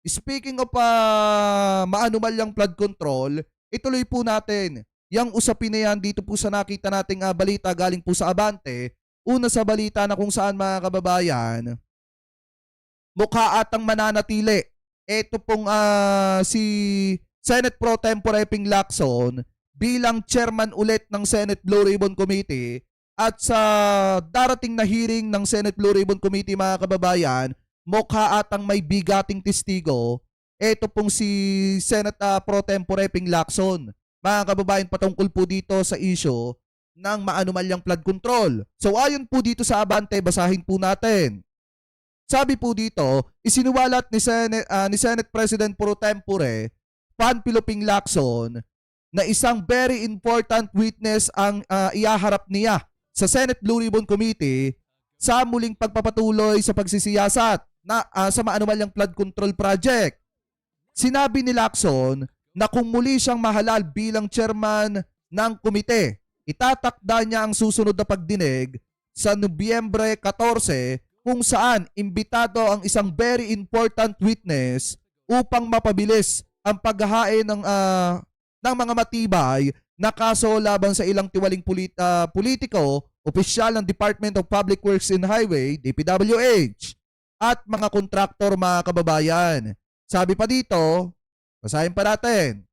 Speaking of maanumalyang flood control, ituloy po natin yang usapin na yan dito po sa nakita nating balita galing po sa Abante. Una sa balita na kung saan mga kababayan, mukha atang mananatili. Ito pong si Senate Pro Tempore Ping Lacson bilang chairman ulit ng Senate Blue Ribbon Committee at sa darating na hearing ng Senate Blue Ribbon Committee mga kababayan, mukha atang may bigating testigo. Ito pong si Senate Pro Tempore Ping Lacson. Mga kababayan, patungkol po dito sa issue ng maanumalyang flood control. So ayon po dito sa Abante, basahin po natin. Sabi po dito, isinuwalat ni Senate President Pro Tempore Panfilo Ping Lacson na isang very important witness ang iaharap niya sa Senate Blue Ribbon Committee sa muling pagpapatuloy sa pagsisiyasat sa maanumalyang flood control project. Sinabi ni Lacson na kung muli siyang mahalal bilang chairman ng komite, itatakda niya ang susunod na pagdinig sa Nobyembre 14 kung saan imbitado ang isang very important witness upang mapabilis ang paghahain ng mga matibay na kaso laban sa ilang tiwaling politiko, opisyal ng Department of Public Works and Highway, DPWH, at mga kontraktor mga kababayan. Sabi pa dito, basahin pa natin.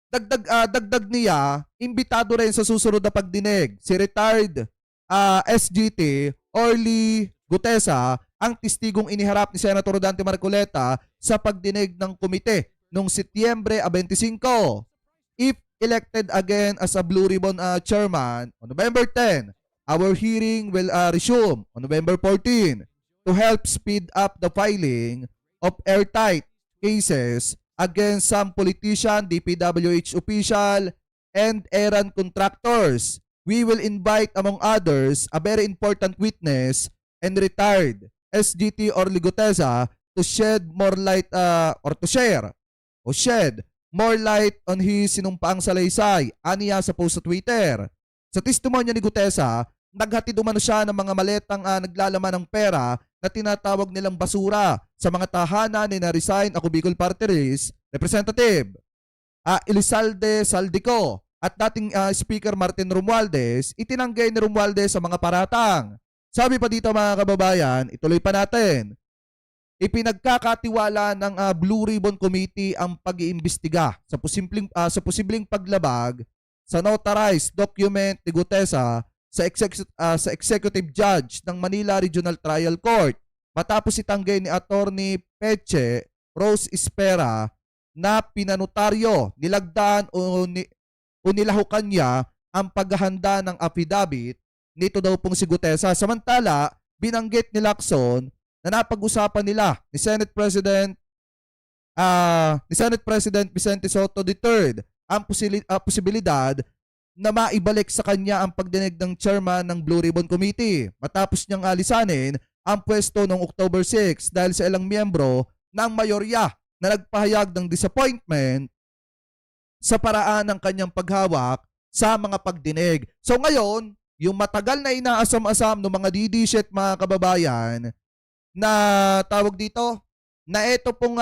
Dagdag niya, imbitado rin sa susunod na pagdinig si retired SGT Orly Gutesa, ang testigong iniharap ni Senator Dante Marcoleta sa pagdinig ng komite noong Setyembre 25. If elected again as a Blue Ribbon chairman on November 10, our hearing will resume on November 14 to help speed up the filing of airtight cases against some politician, DPWH official, and errand contractors. We will invite, among others, a very important witness and retired SGT Orly Gutesa to shed more light shed more light on his sinumpaang salaysay, aniya sa post sa Twitter. Sa testimonya ni Gutesa, naghatid umano siya ng mga maletang naglalaman ng pera na tinatawag nilang basura sa mga tahanan ni na-resign ako Bicol Party List Representative Elizalde Saldico at dating Speaker Martin Romualdez. Itinanggay ni Romualdez sa mga paratang. Sabi pa dito mga kababayan, ituloy pa natin. Ipinagkakatiwala ng Blue Ribbon Committee ang pag-iimbestiga sa posibleng paglabag sa notarized document ni Gutesa sa executive judge ng Manila Regional Trial Court matapos itanggay ni Attorney Peche Rose Espera na pinanotaryo, nilagdaan o nilahukan niya ang paghahanda ng affidavit nito daw pong si Gutesa. Samantala, binanggit ni Lacson na napag-usapan nila ni Senate President Vicente Soto III ang posibilidad na maibalik sa kanya ang pagdinig ng chairman ng Blue Ribbon Committee matapos niyang alisanin ang pwesto noong October 6 dahil sa ilang miyembro ng mayorya na nagpahayag ng disappointment sa paraan ng kanyang paghawak sa mga pagdinig. So ngayon, yung matagal na inaasam-asam ng mga DD-shit mga kababayan na tawag dito, na ito pong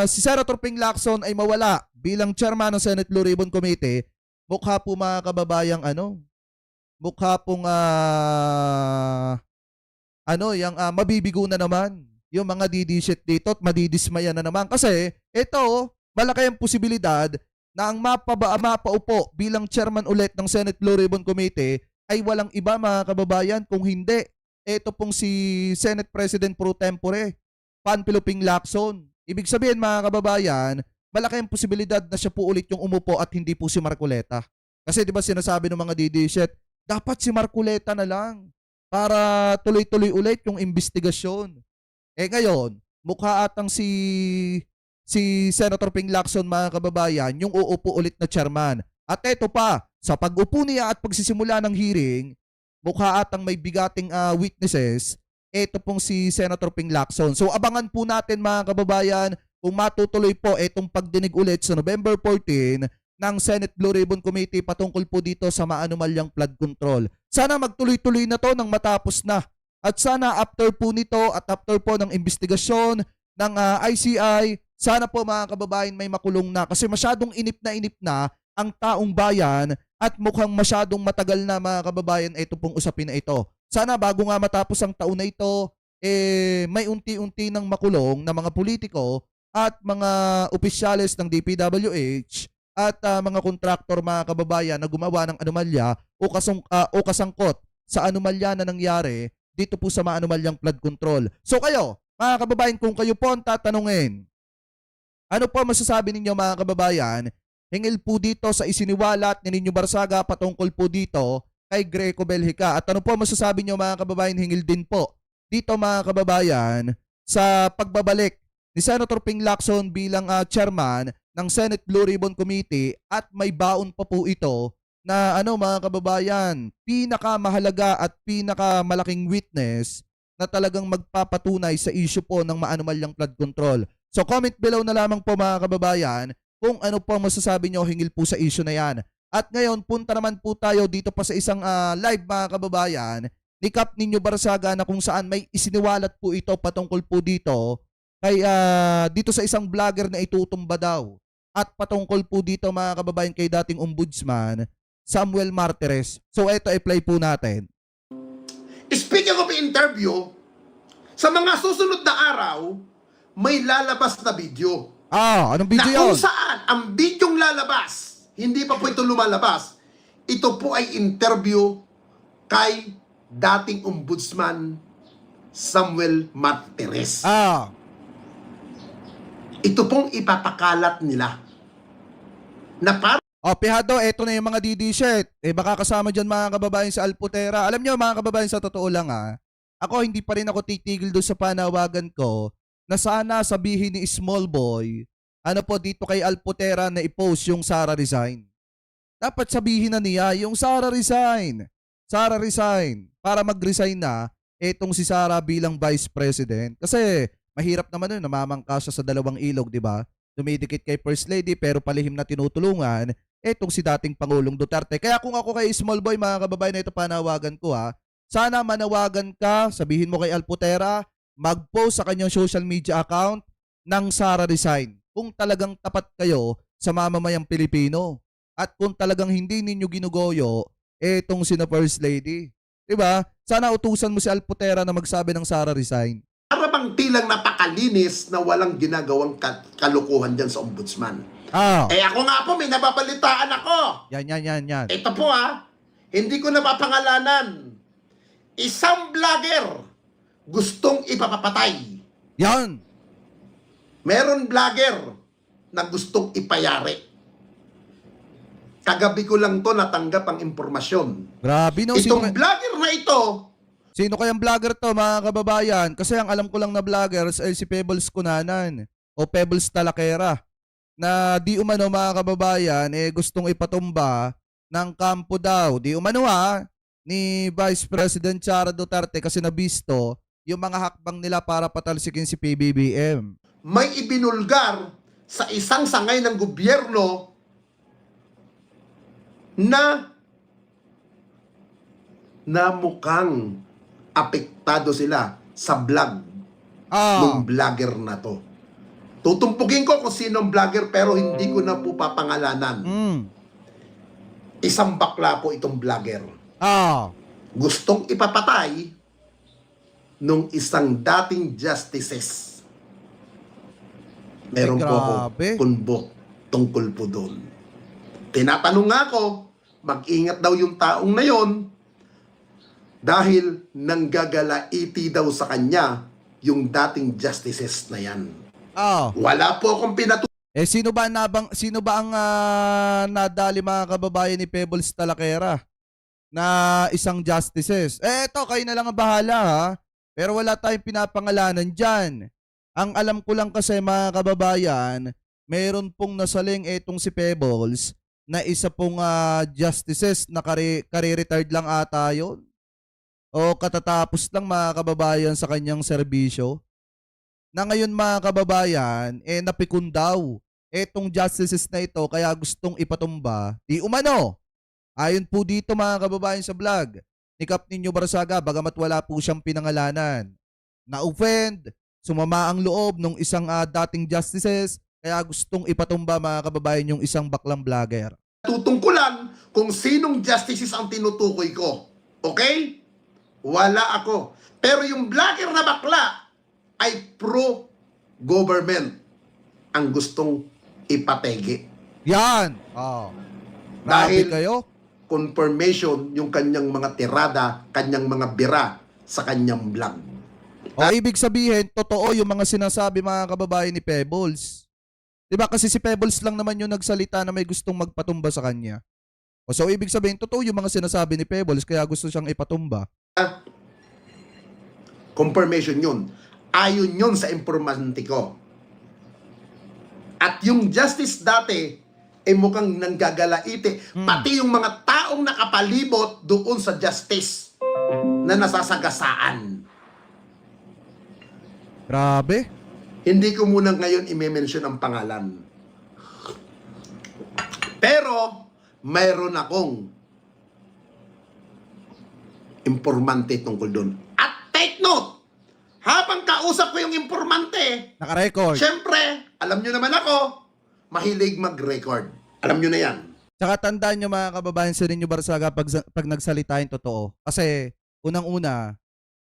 si Senator Ping Lacson ay mawala bilang chairman ng Senate Blue Ribbon Committee, mukha po mga kababayang mukha pong yung mabibigo na naman yung mga DD-shit dito at madidismaya na naman. Kasi ito, malaki ang posibilidad na ang mapaupo bilang chairman ulit ng Senate Blue Ribbon Committee ay walang iba mga kababayan kung hindi ito pong si Senate President Pro Tempore Panfilo Ping Lacson. Ibig sabihin mga kababayan, malaki ang posibilidad na siya po ulit yung umupo at hindi po si Marcoleta. Kasi di ba sinasabi ng mga DD-shit, dapat si Marcoleta na lang para tuloy-tuloy ulit yung investigasyon. Eh ngayon, mukha atang si Senator Ping Lacson mga kababayan yung uupo ulit na chairman. At ito pa, sa pag-upo niya at pagsisimula ng hearing, mukha atang may bigating witnesses, ito pong si Senator Ping Lacson. So abangan po natin mga kababayan kung matutuloy po itong pagdinig ulit sa November 14 ng Senate Blue Ribbon Committee patungkol po dito sa maanumalyang flood control. Sana magtuloy-tuloy na to nang matapos na. At sana after po nito at after po ng investigasyon ng ICI. Sana po mga kababayan may makulong na kasi masyadong inip na ang taong bayan at mukhang masyadong matagal na mga kababayan ito pong usapin na ito. Sana bago nga matapos ang taon na ito, may unti-unti nang makulong na mga politiko at mga opisyales ng DPWH at mga kontraktor mga kababayan na gumawa ng anomalya o kasangkot sa anomalya na nangyari dito po sa maanumalyang flood control. So kayo, mga kababayan, kung kayo po ang tatanungin, ano po masasabi ninyo mga kababayan, hingil po dito sa isiniwalat ni Ninyo Barsaga patungkol po dito kay Greco Belhica. At ano po masasabi niyo mga kababayan, hingil din po dito mga kababayan sa pagbabalik ni Senator Ping Lacson bilang chairman ng Senate Blue Ribbon Committee at may baon pa po ito na mga kababayan, pinakamahalaga at pinakamalaking witness na talagang magpapatunay sa issue po ng maanumalyang flood control. So comment below na lamang po mga kababayan kung ano po masasabi nyo hingil po sa issue na yan. At ngayon, punta naman po tayo dito pa sa isang live mga kababayan ni Kap Ninyo Barsaga na kung saan may isiniwalat po ito patungkol po dito kay dito sa isang vlogger na itutumba daw. At patungkol po dito mga kababayan kay dating ombudsman Samuel Martires. So ito i-play po natin. Speaking of interview, sa mga susunod na araw, may lalabas na video. Anong video Na kung yun? saan ang bidyong lalabas, hindi pa po ito lumalabas, ito po ay interview kay dating ombudsman Samuel Martires. Ito pong ipapakalat nila na para Pihado, eto na yung mga DD-shirt. Baka kasama dyan mga kababayan sa Alputera. Alam nyo mga kababayan, sa totoo lang ako hindi pa rin ako titigil doon sa panawagan ko na sana sabihin ni Small Boy, dito kay Alputera na i-post yung Sara resign. Dapat sabihin na niya yung Sara resign. Sara resign. Para mag-resign na etong si Sara bilang Vice President. Kasi mahirap naman yun, namamangka siya sa dalawang ilog, di ba? Dumidikit kay First Lady pero palihim na tinutulungan etong si dating Pangulong Duterte. Kaya kung ako kay Small Boy, mga kababayan, na ito panawagan ko sana manawagan ka, sabihin mo kay Alputera, mag-post sa kanyang social media account ng Sara resign. Kung talagang tapat kayo sa mamamayang Pilipino at kung talagang hindi ninyo ginugoyo etong sina First Lady. Diba? Sana utusan mo si Alputera na magsabi ng Sara resign. para bang tilang napakalinis na walang ginagawang kalukuhan dyan sa ombudsman. Ako nga po, may nababalitaan ako. Yan. Ito po hindi ko napapangalanan. Isang vlogger gustong ipapapatay. Yan. Meron vlogger na gustong ipayari. Kagabi ko lang to natanggap ang impormasyon. Grabe no. Itong vlogger na ito, Sino kayang vlogger to mga kababayan? Kasi ang alam ko lang na vloggers ay si Pebbles Cunanan o Pebbles Talakera na di umano mga kababayan gustong ipatumba ng kampo daw. Di umano ni Vice President Sara Duterte kasi nabisto yung mga hakbang nila para patalsikin si PBBM. may ibinulgar sa isang sangay ng gobyerno na mukhang apektado sila sa vlog ng vlogger na to. Tutumpugin ko kung sinong vlogger pero hindi ko na po papangalanan. Isang bakla po itong vlogger. Gustong ipapatay nung isang dating justices. Meron po ako kunbok tungkol po doon. Tinatanong nga ako, mag-ingat daw yung taong na yon dahil nanggagalaiti daw sa kanya yung dating justices na yan. Wala po akong sino ba ang nadali mga kababayan ni Pebbles Talakera na isang justices? Eto, kayo na lang ang bahala Pero wala tayong pinapangalanan dyan. Ang alam ko lang kasi mga kababayan, meron pong nasaling etong si Pebbles na isa pong justices na kare-retired lang ata yun. O katatapos lang mga kababayan sa kanyang serbisyo. Na ngayon mga kababayan, napikon daw etong justices na ito kaya gustong ipatumba. Di umano. Ayon po dito mga kababayan sa vlog ni Kap Ninyo Barsaga, bagamat wala po siyang pinangalanan. Na-offend sumama ang loob ng isang dating justices, kaya gustong ipatumba mga kababayan yung isang baklang vlogger. Tutungkulan kung sinong justices ang tinutukoy ko. Okay? Wala ako. Pero yung vlogger na bakla ay pro-government ang gustong ipatege. Yan! Oh. Dahil- Grabe kayo. Confirmation yung kanyang mga tirada, kanyang mga bira sa kanyang vlog. O ibig sabihin, totoo yung mga sinasabi mga kababayan ni Pebbles. Diba kasi si Pebbles lang naman yung nagsalita na may gustong magpatumba sa kanya. O so ibig sabihin, totoo yung mga sinasabi ni Pebbles kaya gusto siyang ipatumba. Confirmation yun. Ayon yun sa informante ko. At yung justice dati, mukhang nanggagalaite. Pati yung mga taong nakapalibot doon sa justice na nasasagasaan. Grabe. Hindi ko muna ngayon i-mention ang pangalan. Pero, mayroon akong informante tungkol doon. At take note, habang kausap ko yung informante, Naka-record. syempre, alam nyo naman ako, mahilig mag-record. Alam nyo na yan. Tsaka tandaan nyo mga kababayan sa Rinyo Barsaga pag nagsalita yung totoo. Kasi unang-una,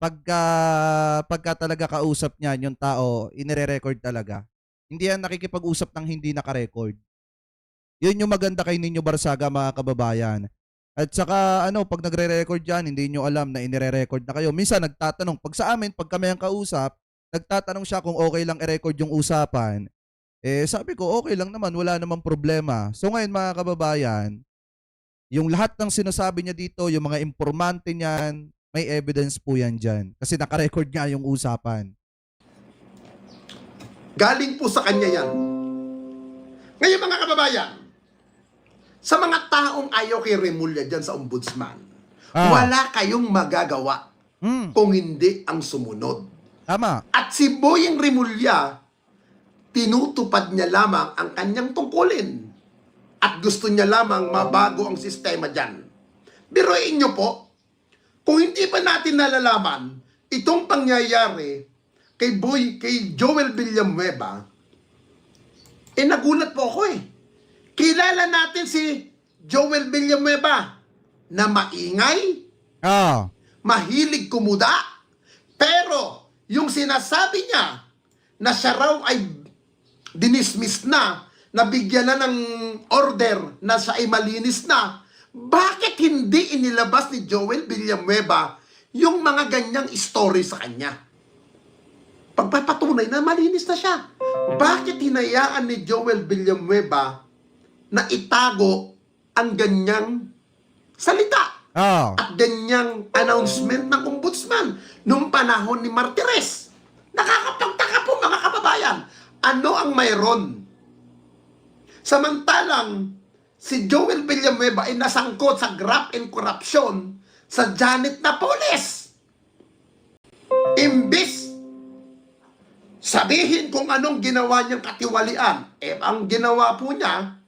pagka talaga kausap niya yung tao, inire-record talaga. Hindi yan nakikipag-usap ng hindi naka-record. Yun yung maganda kay Ninyo Barsaga mga kababayan. At saka pag nagre-record yan, hindi nyo alam na inire-record na kayo. Minsan nagtatanong, pag sa amin, pag kami ang kausap, nagtatanong siya kung okay lang i-record yung usapan. Sabi ko, okay lang naman, wala namang problema. So ngayon mga kababayan, yung lahat ng sinasabi niya dito, yung mga informante niyan, may evidence po yan dyan. Kasi naka-record nga yung usapan. Galing po sa kanya yan. Ngayon mga kababayan, sa mga taong ayaw kay Remulla dyan sa ombudsman, wala kayong magagawa kung hindi ang sumunod. Tama. At si Boyeng Remulla, tinutupad niya lamang ang kanyang tungkulin. At gusto niya lamang mabago ang sistema dyan. Biruin niyo po, kung hindi pa natin nalalaman itong pangyayari kay Joel Villanueva, nagulat po ako Kilala natin si Joel Villanueva na maingay, mahilig kumuda, pero yung sinasabi niya na siya raw ay dinismiss na, nabigyan na ng order na siya ay malinis na, bakit hindi inilabas ni Joel Villanueva yung mga ganyang story sa kanya? Pagpapatunay na malinis na siya. Bakit hinayaan ni Joel Villanueva na itago ang ganyang salita at ganyang announcement ng ombudsman noong panahon ni Martires? Nakakapagtaka po mga kababayan. Ano ang mayroon? Samantalang si Joel Villanueva ay nasangkot sa graft and corruption sa Janet Napoles. Imbis sabihin kung anong ginawa niyang katiwalian, ang ginawa po niya,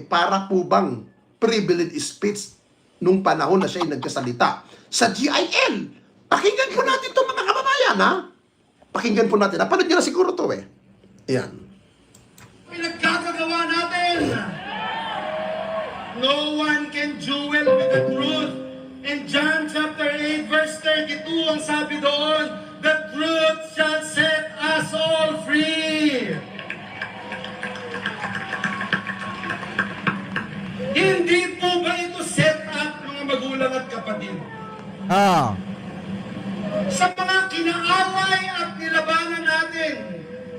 para po bang privileged speech nung panahon na siya ay nagkasalita sa GIL. Pakinggan po natin ito mga kababayan, ha? Pakinggan po natin. Napanood niyo na siguro ito Ayan. Pinagkakagawa natin. No one can duel with the truth. In John chapter 8 verse 32, ang sabi doon, the truth shall set us all free. Hindi po ba ito set up, mga magulang at kapatid? Sa mga kinaaway at nilabanan natin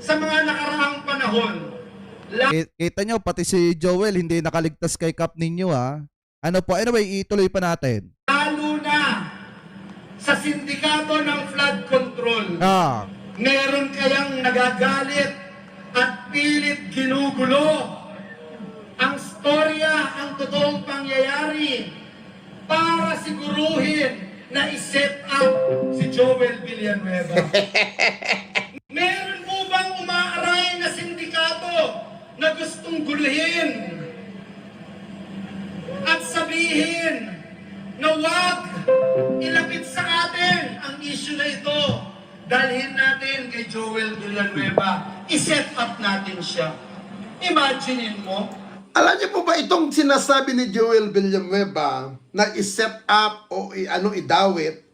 sa mga nakaraang panahon. Kita nyo, pati si Joel hindi nakaligtas kay Kap ninyo anyway, ituloy pa natin. Lalo na sa sindikato ng flood control. Meron kayang nagagalit at pilit ginugulo ang storya, ang totoong pangyayari para siguruhin na i-set up si Joel Villanueva. Meron po bang umaaray na sindikato na gustong guluhin at sabihin na wag ilapit sa atin ang issue na ito dalhin natin kay Joel Villanueva. I-set up natin siya. Imaginein mo, Alam niyo po ba itong sinasabi ni Joel Villanueva na i-set up o idawit,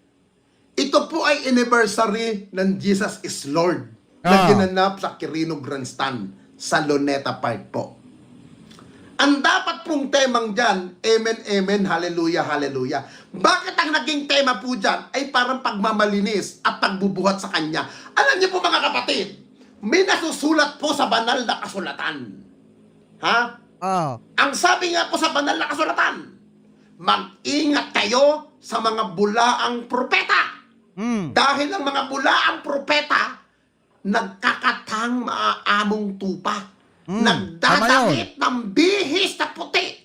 ito po ay anniversary ng Jesus is Lord na ginanap sa Quirino Grandstand sa Luneta Park po. Ang dapat pong temang dyan, amen, amen, hallelujah, hallelujah. Bakit ang naging tema po dyan ay parang pagmamalinis at pagbubuhat sa Kanya? Alam niyo po mga kapatid, may nasusulat po sa banal na kasulatan. Ha? Ang sabi nga po sa banal na kasulatan, mag-ingat kayo sa mga bulaang propeta. Dahil ang mga bulaang propeta, nagkakatang maaamong tupa. Nagdadamit ng bihis na puti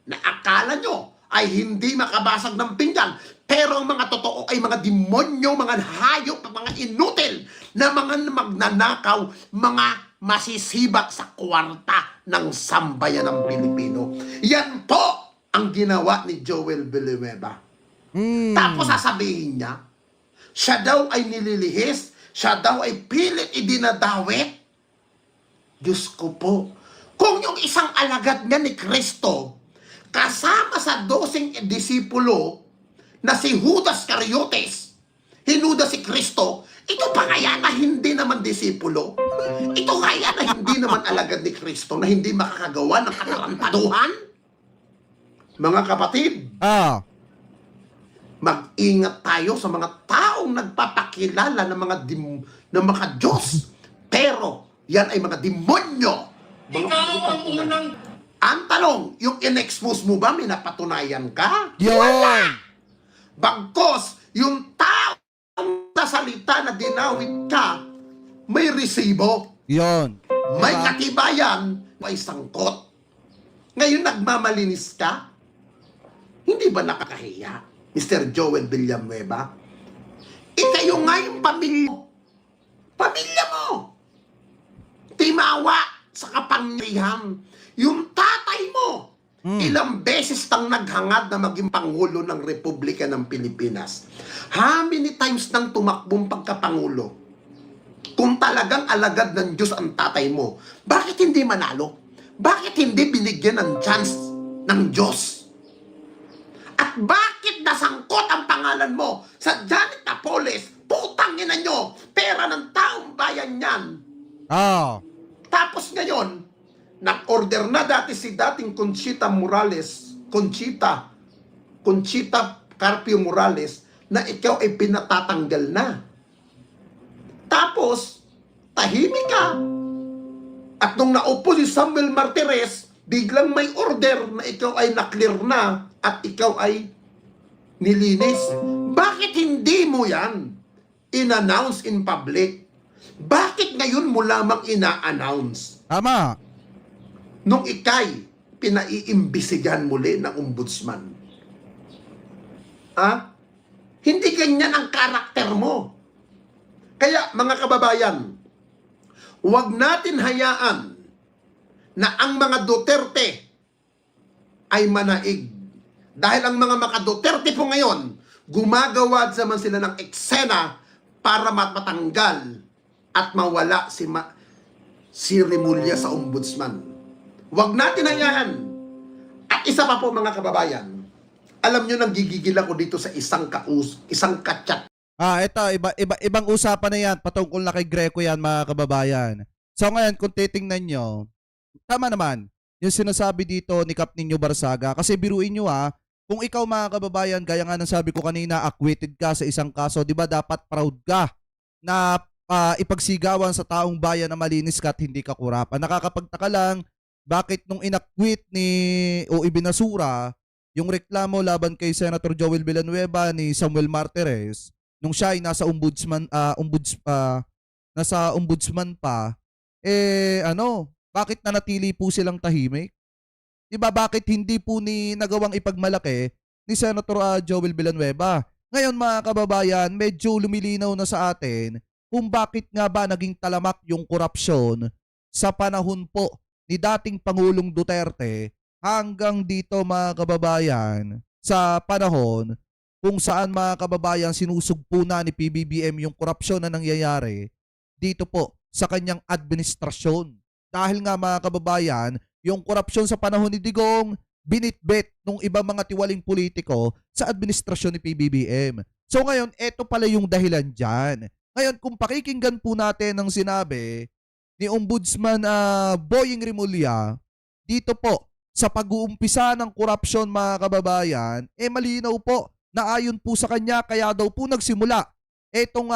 na akala nyo ay hindi makabasag ng pinggan. Pero ang mga totoo ay mga demonyo, mga hayop, mga inutil na mga magnanakaw, mga masisibak sa kwarta ng sambayan ng Pilipino. Yan po ang ginawa ni Joel Villanueva. Tapos sasabihin niya, siya daw ay nililihis, siya daw ay pilit idinadawit. Diyos ko po, kung yung isang alagad niya ni Kristo, kasama sa 12 disipulo na si Judas Cariotes, hinuda si Kristo, ito pa kaya na hindi naman disipulo? Ito kaya na hindi naman alagad ni Kristo na hindi makakagawa ng katarantaduhan? Mga kapatid, mag-ingat tayo sa mga taong nagpapakilala ng mga Diyos. Pero, yan ay mga demonyo. ikaw ang unang Ang tanong, yung in-expose mo ba, may napatunayan ka? Yun! Bagkos, yung taong salita na dinawit ka, may resibo, Yun. may katibayan, may sangkot. Ngayon nagmamalinis ka? Hindi ba nakakahiya, Mr. Joel Villanueva? Ikayo nga yung pamilya mo. Pamilya mo! Timawa sa kapangyarihan. Yung tatay mo, ilang beses tang naghangad na maging Pangulo ng Republika ng Pilipinas. How many times nang tumakbong pagkapangulo? Kung talagang alagad ng Diyos ang tatay mo, bakit hindi manalo? Bakit hindi binigyan ng chance ng Diyos? At bakit nasangkot ang pangalan mo sa Janet Napoles? Putang ina nyo! Pera ng taong bayan yan! Tapos ngayon, nag-order na dati si dating Conchita Carpio Morales na ikaw ay pinatatanggal na. Tapos, tahimik ka. At nung naupo si Samuel Martires, biglang may order na ikaw ay naklear na at ikaw ay nilinis. Bakit hindi mo yan in-announce in public? Bakit ngayon mo lamang ina-announce? Tama. Nung ikay, pinaiimbisigan muli ng ombudsman. Hindi ganyan ang karakter mo. Kaya, mga kababayan, huwag natin hayaan na ang mga Duterte ay manaig. Dahil ang mga Duterte po ngayon, gumagawa naman sila ng eksena para matanggal at mawala si Remulla sa ombudsman. Huwag natin hayaan. At isa pa po mga kababayan, alam nyo nang gigigil ako dito sa isang kachat. Ito, ibang usapan na yan. Patungkol na kay Greco yan, mga kababayan. So ngayon, kung titingnan nyo, tama naman, yung sinasabi dito ni Kap Ninyo Barsaga. Kasi biruin nyo kung ikaw mga kababayan, gaya nga ng sabi ko kanina, acquitted ka sa isang kaso, di ba dapat proud ka na ipagsigawan sa taong bayan na malinis ka at hindi ka kurap. Nakakapagtaka lang, bakit nung inacquit o ibinasura yung reklamo laban kay Senator Joel Villanueva ni Samuel Martires, nung siya ay nasa ombudsman pa, bakit nanatili po silang tahimik? Diba bakit hindi po nagawang ipagmalaki ni Senator Joel Villanueva? Ngayon mga kababayan, medyo lumilinaw na sa atin kung bakit nga ba naging talamak yung korupsyon sa panahon po ni dating Pangulong Duterte hanggang dito mga kababayan sa panahon kung saan mga kababayan sinusugpo na ni PBBM yung korupsyon na nangyayari dito po sa kanyang administrasyon. Dahil nga mga kababayan, yung korupsyon sa panahon ni Digong, binitbit ng ibang mga tiwaling politiko sa administrasyon ni PBBM. So ngayon, eto pala yung dahilan dyan. Ngayon, kung pakikinggan po natin ang sinabi ni Ombudsman Boying Rimulya, dito po sa pag-uumpisa ng korupsyon mga kababayan, malinaw po na ayon po sa kanya, kaya daw po nagsimula etong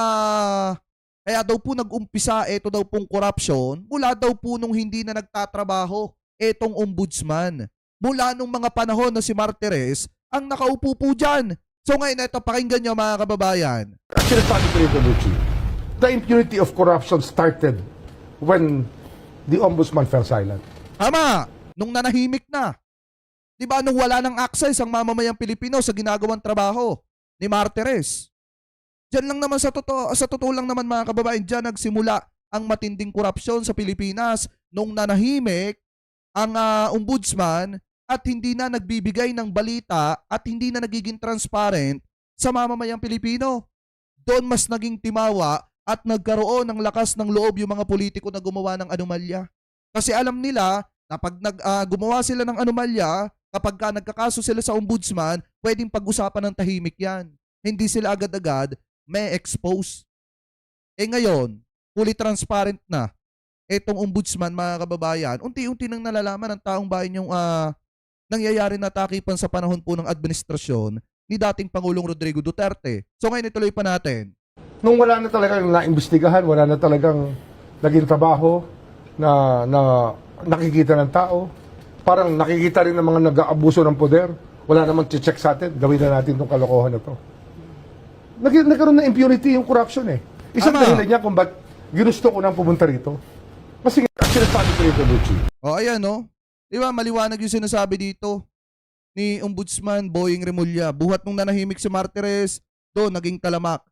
kaya daw po nag-umpisa ito daw pong korupsyon mula daw po nung hindi na nagtatrabaho etong ombudsman. Mula nung mga panahon na si Martires ang nakaupo po dyan. So ngayon ito, pakinggan nyo mga kababayan. Actually, sabi ko rin, Lucci, the impunity of corruption started when the ombudsman fell silent. Tama, nung nanahimik na. Diba nung wala ng access ang mamamayang Pilipino sa ginagawang trabaho ni Martires. Diyan lang naman sa totoo lang naman mga kababayan, diyan nagsimula ang matinding korupsyon sa Pilipinas nung nanahimik ang ombudsman at hindi na nagbibigay ng balita at hindi na nagiging transparent sa mamamayang Pilipino. Doon mas naging timawa at nagkaroon ng lakas ng loob yung mga politiko na gumawa ng anomalya. Kasi alam nila na pag gumawa sila ng anomalya, kapag nagkakaso sila sa ombudsman, pwedeng pag-usapan ng tahimik yan. Hindi sila agad-agad may expose. Ngayon, fully transparent na etong ombudsman mga kababayan, unti-unti nang nalalaman ng taong bayan yung nangyayari na takipan sa panahon po ng administrasyon ni dating Pangulong Rodrigo Duterte. So ngayon ituloy pa natin. Nung wala na talagang naimbestigahan, wala na talagang naging trabaho na nakikita ng tao, parang nakikita rin ng mga nag-aabuso ng poder, wala namang check sa atin, gawin na natin itong kalokohan na to. Nagkaroon ng impunity yung corruption eh. Isang dahilan niya kung ba't ginusto ko nang pumunta rito. Kasi actually sabi ko rito, Lucci. Ayan no. Di ba maliwanag yung sinasabi dito ni Ombudsman Boying Rimulya. Buhat nung nanahimik si Martires, doon naging talamak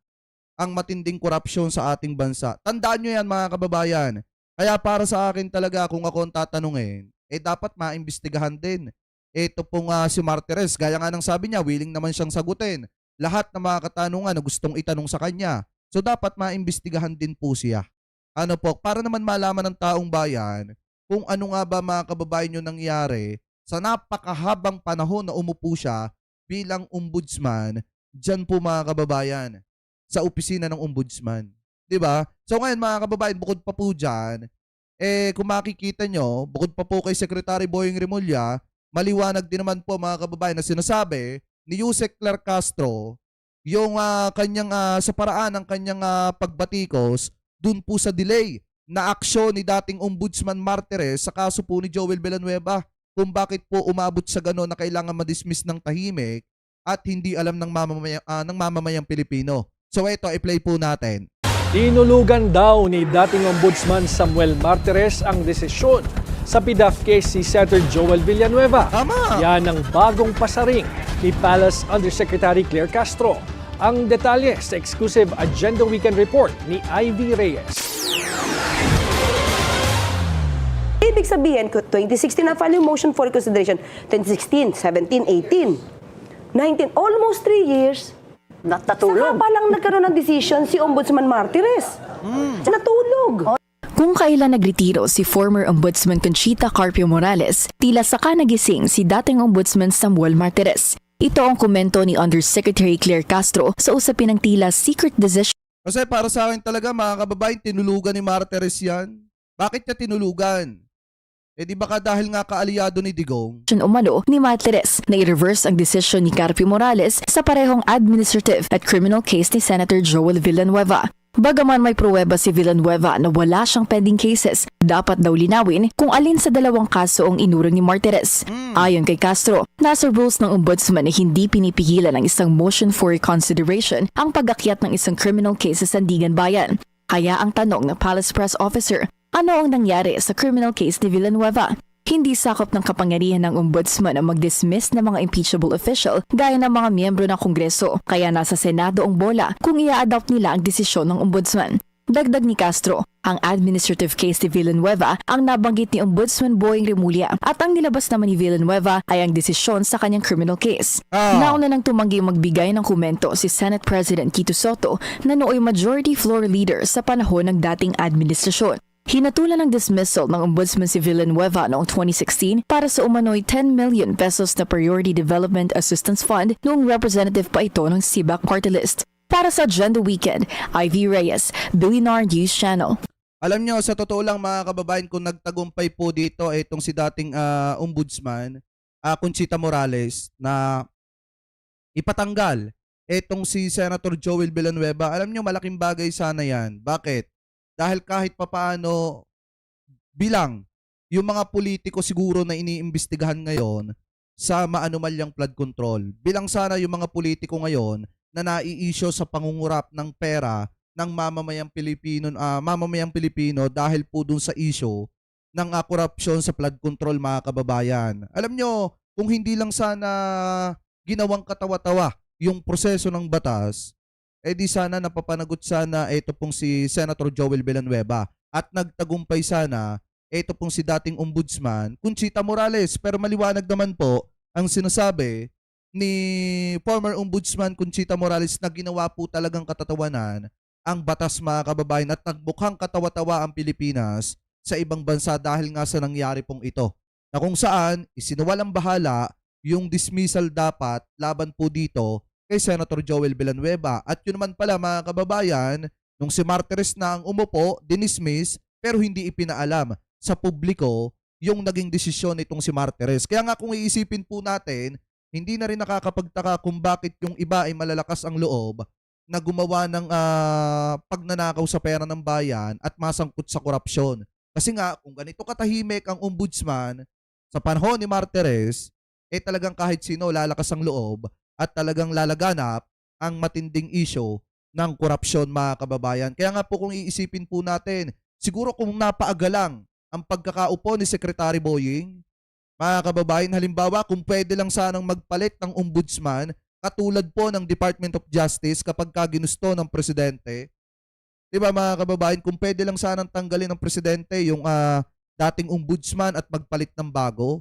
ang matinding korupsyon sa ating bansa. Tandaan nyo yan mga kababayan. Kaya para sa akin talaga kung ako ang tatanungin, dapat maimbestigahan din. Ito pong si Martires, gaya nga ng sabi niya, willing naman siyang sagutin lahat ng mga katanungan na gustong itanong sa kanya. So dapat maimbestigahan din po siya. Ano po, para naman malaman ng taong bayan kung ano nga ba mga kababayan yung nangyari sa napakahabang panahon na umupo siya bilang ombudsman dyan po mga kababayan sa opisina ng ombudsman. Diba? So ngayon mga kababayan, bukod pa po dyan, kung makikita nyo, bukod pa po kay Secretary Boying Rimulya, maliwanag din naman po mga kababayan na sinasabi ni Yusek Clark Castro yung kanyang sa paraan ng kanyang pagbatikos dun po sa delay na aksyon ni dating Ombudsman Martires sa kaso po ni Joel Villanueva kung bakit po umabot sa gano'n na kailangan madismiss ng tahimik at hindi alam ng mamamayang Pilipino. So ito, i-play po natin. Tinulugan daw ni dating Ombudsman Samuel Martires ang desisyon sa PDAF case si Senator Joel Villanueva. Tama! Yan ang bagong pasaring ni Palace Undersecretary Claire Castro. Ang detalye sa exclusive Agenda Weekend Report ni Ivy Reyes. Ibig sabihin, 2016 na file yung motion for reconsideration, 2016, 17, 18, 19, almost 3 years. Natulog. Saka pa lang nagkaroon ng decision si Ombudsman Martires. Natulog. Kung kailan nagretiro si former Ombudsman Conchita Carpio Morales, tila saka nagising si dating Ombudsman Samuel Martires. Ito ang komento ni Undersecretary Claire Castro sa usapin ng tila secret decision. Kasi para sa akin talaga mga kababayan, tinulugan ni Martires yan. Bakit niya tinulugan? Di baka dahil nga kaalyado ni Digong? Umano ni Martires na i-reverse ang desisyon ni Carpio Morales sa parehong administrative at criminal case ni Senator Joel Villanueva. Bagaman may pruweba si Villanueva na wala siyang pending cases, dapat daw linawin kung alin sa dalawang kaso ang inurong ni Martires. Ayon kay Castro, nasa rules ng ombudsman na hindi pinipigilan ng isang motion for reconsideration ang pag-akyat ng isang criminal case sa Sandigan Bayan. Kaya ang tanong ng Palace Press Officer, ano ang nangyari sa criminal case ni Villanueva? Hindi sakop ng kapangyarihan ng ombudsman ang mag-dismiss ng mga impeachable official gaya ng mga miyembro ng Kongreso, kaya nasa Senado ang bola kung i-adopt nila ang desisyon ng ombudsman. Dagdag ni Castro, ang administrative case ni Villanueva ang nabanggit ni Ombudsman Boying Remulla at ang nilabas naman ni Villanueva ay ang desisyon sa kanyang criminal case. Nauna nang tumanggi magbigay ng komento si Senate President Tito Soto na nooy majority floor leader sa panahon ng dating administrasyon. Hinatulan ng dismissal ng Ombudsman si Villanueva noong 2016 para sa umano'y 10 million pesos na Priority Development Assistance Fund noong representative pa ito ng SIBAC party list. Para sa Agenda Weekend, Ivy Reyes, Billionaire News Channel. Alam nyo, sa totoo lang mga kababayan, kung nagtagumpay po dito itong si dating ombudsman, Conchita Morales, na ipatanggal itong si Senator Joel Villanueva, alam nyo, malaking bagay sana yan. Bakit? Dahil kahit papaano, bilang yung mga politiko siguro na iniimbestigahan ngayon sa maanumalyang flood control, bilang sana yung mga politiko ngayon na nai-issue sa pangungurap ng pera ng mamamayang Pilipino dahil po dun sa issue ng korupsyon sa flood control mga kababayan. Alam nyo, kung hindi lang sana ginawang katawa-tawa yung proseso ng batas, di sana napapanagot sana ito pong si Senator Joel Villanueva at nagtagumpay sana ito pong si dating ombudsman Conchita Morales. Pero maliwanag naman po ang sinasabi ni former ombudsman Conchita Morales na ginawa po talagang katatawanan ang batas mga kababayan at nagmukhang katawa-tawa ang Pilipinas sa ibang bansa dahil nga sa nangyari pong ito. Na kung saan isinuwalang bahala yung dismissal dapat laban po dito kay Senator Joel Villanueva. At yun naman pala mga kababayan, nung si Martires na ang umupo, dinismiss pero hindi ipinaalam sa publiko yung naging desisyon nitong si Martires. Kaya nga kung iisipin po natin, hindi na rin nakakapagtaka kung bakit yung iba ay malalakas ang loob na gumawa ng pagnanakaw sa pera ng bayan at masangkot sa korupsyon. Kasi nga, kung ganito katahimik ang ombudsman sa panahon ni Martires, talagang kahit sino lalakas ang loob at talagang lalaganap ang matinding issue ng korupsyon mga kababayan. Kaya nga po kung iisipin po natin, siguro kung napaagalang ang pagkakaupo ni Secretary Boying, mga kababayan, halimbawa kung pwede lang sanang magpalit ng ombudsman katulad po ng Department of Justice kapag ginusto ng presidente. Diba mga kababayan, kung pwede lang sanang tanggalin ng presidente yung dating ombudsman at magpalit ng bago,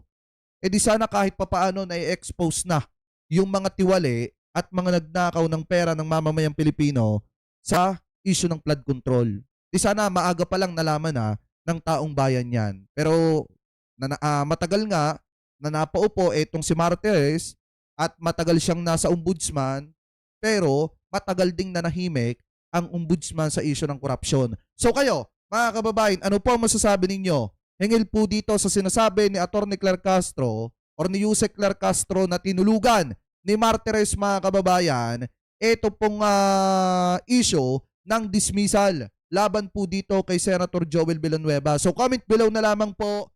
di sana kahit papaano na i-expose na yung mga tiwali at mga nagnakaw ng pera ng mamamayang Pilipino sa issue ng flood control. Di sana maaga pa lang nalaman ng taong bayan yan. Pero matagal nga na napaupo itong si Martires at matagal siyang nasa ombudsman pero matagal ding nanahimik ang ombudsman sa issue ng korupsyon. So kayo, mga kababayan, ano po ang masasabi ninyo? Hingil po dito sa sinasabi ni Atty. Claire Castro or ni Yusek Claire Castro na tinulugan ni Martires mga kababayan, ito pong issue ng dismissal laban po dito kay Senator Joel Villanueva. So comment below na lamang po